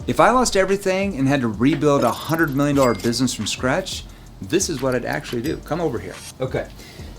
If I lost everything and had to rebuild a $100 million business from scratch, this is what I'd actually do. Come over here. Okay.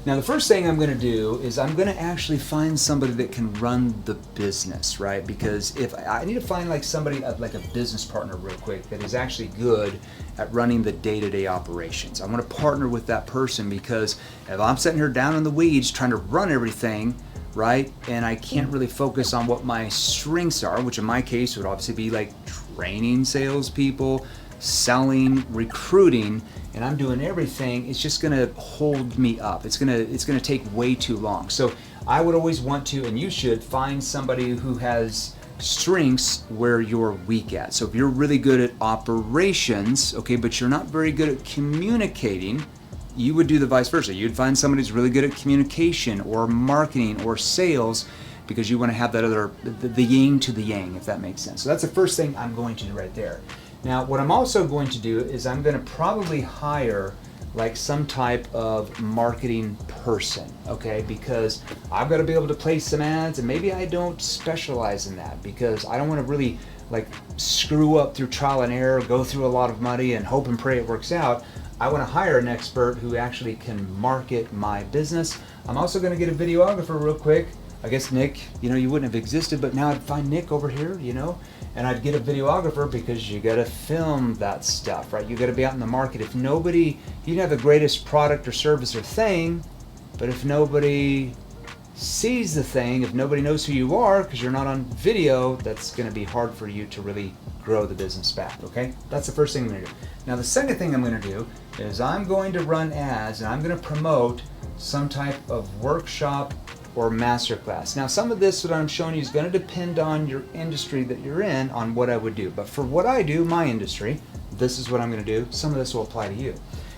Now the first thing I'm going to do is I'm going to actually find somebody that can run the business, right? Because if I need to find like somebody, like a business partner real quick that is actually good at running the day-to-day operations. I want to partner with that person because if I'm sitting here down in the weeds trying to run everything, right, and I can't really focus on what my strengths are, which in my case would obviously be like training salespeople, selling, recruiting, and I'm doing everything, it's just gonna hold me up. It's gonna take way too long. So I would always want to, and you should, find somebody who has strengths where you're weak at. So if you're really good at operations, okay, but you're not very good at communicating, you would do the vice versa. You'd find somebody who's really good at communication or marketing or sales, because you want to have that other, the yin to the yang, if that makes sense. So that's the first thing I'm going to do right there. Now, what I'm also going to do is I'm going to probably hire like some type of marketing person, okay? Because I've got to be able to place some ads, and maybe I don't specialize in that because I don't want to really like screw up through trial and error, go through a lot of money and hope and pray it works out. I want to hire an expert who actually can market my business. I'm also going to get a videographer real quick. I guess Nick, you wouldn't have existed, but now I'd find Nick over here, and I'd get a videographer because you got to film that stuff, right? You got to be out in the market. If nobody, you can have the greatest product or service or thing, but if nobody sees the thing, if nobody knows who you are because you're not on video, that's going to be hard for you to really grow the business back, okay? That's the first thing I'm going to do. Now, the second thing I'm going to do is I'm going to run ads and I'm going to promote some type of workshop or masterclass. Now, some of this that I'm showing you is going to depend on your industry that you're in on what I would do. But for what I do, my industry, this is what I'm going to do. Some of this will apply to you.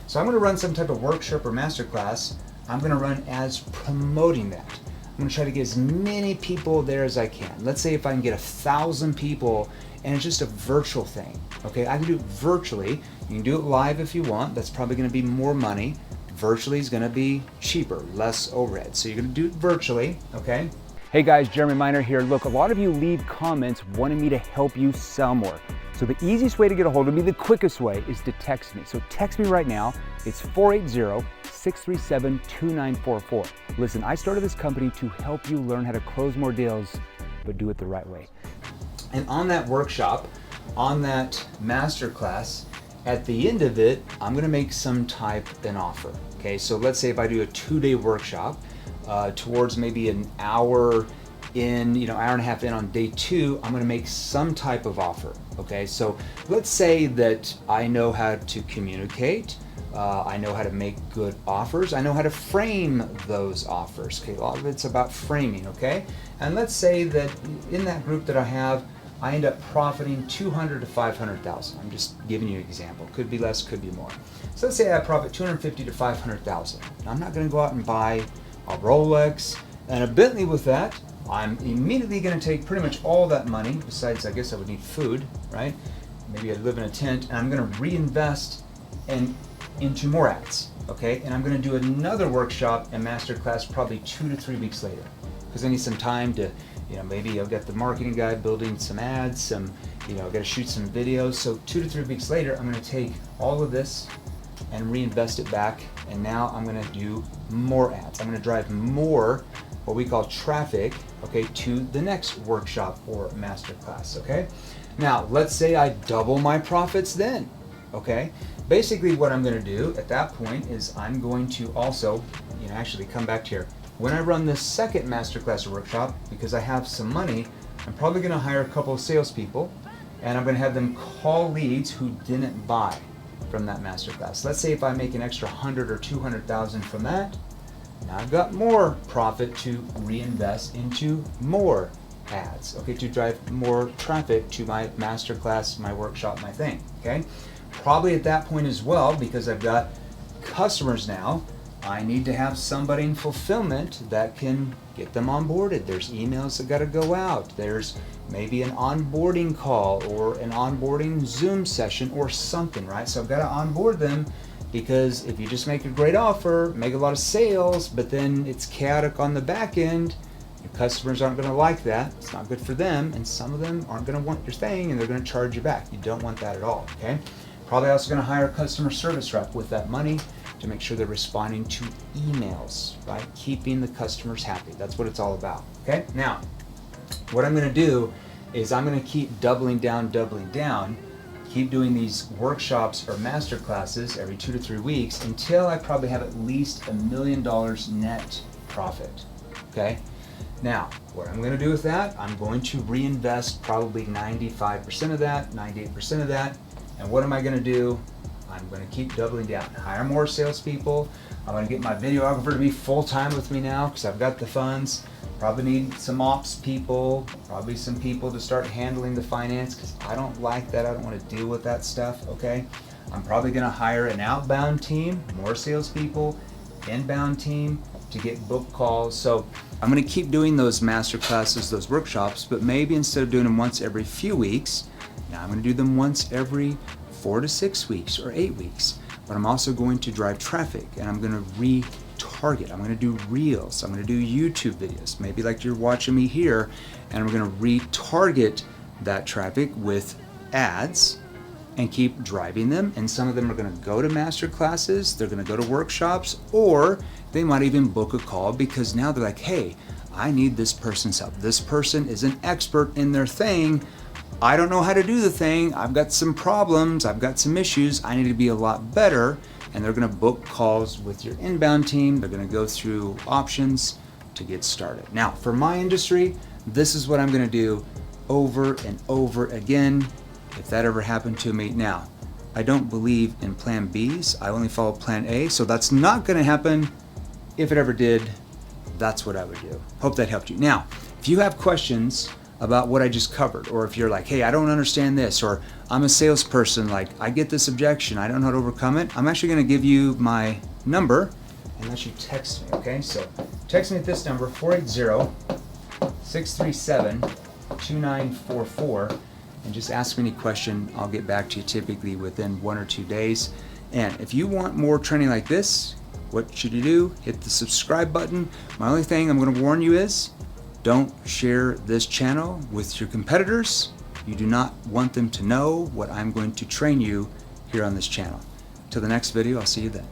So I'm going to run some type of workshop or masterclass. I'm going to run ads promoting that. I'm going to try to get as many people there as I can. Let's say if I can get 1,000 people and it's just a virtual thing. Okay, I can do it virtually. You can do it live if you want. That's probably going to be more money. Virtually is going to be cheaper, less overhead. So you're going to do it virtually, okay? Hey guys, Jeremy Miner here. Look, a lot of you leave comments wanting me to help you sell more. So the easiest way to get a hold of me, the quickest way, is to text me. So text me right now. It's 480-637-2944. Listen, I started this company to help you learn how to close more deals, but do it the right way. And on that workshop, on that masterclass, at the end of it, I'm going to make some type of an offer. Okay, so let's say if I do a 2-day workshop towards maybe an hour in, hour and a half in on day 2, I'm going to make some type of offer. Okay, so let's say that I know how to communicate. I know how to make good offers. I know how to frame those offers. Okay, a lot of it's about framing. Okay, and let's say that in that group that I have, I end up profiting 200 to 500,000. I'm just giving you an example. Could be less, could be more. So let's say I profit 250 to 500,000. I'm not going to go out and buy a Rolex and a Bentley with that. I'm immediately going to take pretty much all that money. Besides, I guess I would need food, right? Maybe I'd live in a tent, and I'm going to reinvest into more ads. Okay, and I'm going to do another workshop and masterclass probably 2 to 3 weeks later, because I need some time to. Maybe I've got the marketing guy building some ads, I've got to shoot some videos. So 2 to 3 weeks later, I'm going to take all of this and reinvest it back. And now I'm going to do more ads. I'm going to drive more, what we call traffic, okay, to the next workshop or masterclass, okay? Now, let's say I double my profits then, okay? Basically what I'm going to do at that point is I'm going to also, actually come back here. When I run this second masterclass or workshop, because I have some money, I'm probably going to hire a couple of salespeople, and I'm going to have them call leads who didn't buy from that masterclass. Let's say if I make an extra 100 or 200,000 from that, now I've got more profit to reinvest into more ads, okay, to drive more traffic to my masterclass, my workshop, my thing, okay? Probably at that point as well, because I've got customers now, I need to have somebody in fulfillment that can get them onboarded. There's emails that got to go out. There's maybe an onboarding call or an onboarding Zoom session or something, right? So I've got to onboard them, because if you just make a great offer, make a lot of sales, but then it's chaotic on the back end, Your customers aren't going to like that. It's not good for them, and some of them aren't going to want your thing, and they're going to charge you back. You don't want that at all, okay? Probably also going to hire a customer service rep with that money to make sure they're responding to emails, right? Keeping the customers happy. That's what it's all about, okay? Now, what I'm going to do is I'm going to keep doubling down, keep doing these workshops or master classes every 2 to 3 weeks until I probably have at least $1 million net profit, okay? Now, what I'm going to do with that, I'm going to reinvest probably 95% of that, 98% of that, and what am I going to do? I'm going to keep doubling down, hire more salespeople. I'm going to get my videographer to be full-time with me now because I've got the funds. Probably need some ops people, probably some people to start handling the finance because I don't like that. I don't want to deal with that stuff, okay? I'm probably going to hire an outbound team, more salespeople, inbound team to get book calls. So I'm going to keep doing those master classes, those workshops, but maybe instead of doing them once every few weeks, now I'm going to do them once every 4 to 6 weeks or 8 weeks. But I'm also going to drive traffic, and I'm going to retarget. I'm going to do reels. I'm going to do YouTube videos, maybe like you're watching me here, and I'm going to retarget that traffic with ads and keep driving them. And some of them are going to go to master classes, they're going to go to workshops, or they might even book a call because now they're like, hey, I need this person's help. This person is an expert in their thing. I don't know how to do the thing. I've got some problems. I've got some issues. I need to be a lot better. And they're going to book calls with your inbound team. They're going to go through options to get started. Now, for my industry, this is what I'm going to do over and over again if that ever happened to me. Now, I don't believe in plan Bs. I only follow plan A. So that's not going to happen. If it ever did, that's what I would do. Hope that helped you. Now, if you have questions about what I just covered, or if you're like, hey, I don't understand this, or I'm a salesperson, like I get this objection, I don't know how to overcome it, I'm actually going to give you my number and let you text me, okay? So text me at this number, 480-637-2944, and just ask me any question. I'll get back to you typically within 1 or 2 days. And if you want more training like this, what should you do? Hit the subscribe button. My only thing I'm going to warn you is, don't share this channel with your competitors. You do not want them to know what I'm going to train you here on this channel. Till the next video, I'll see you then.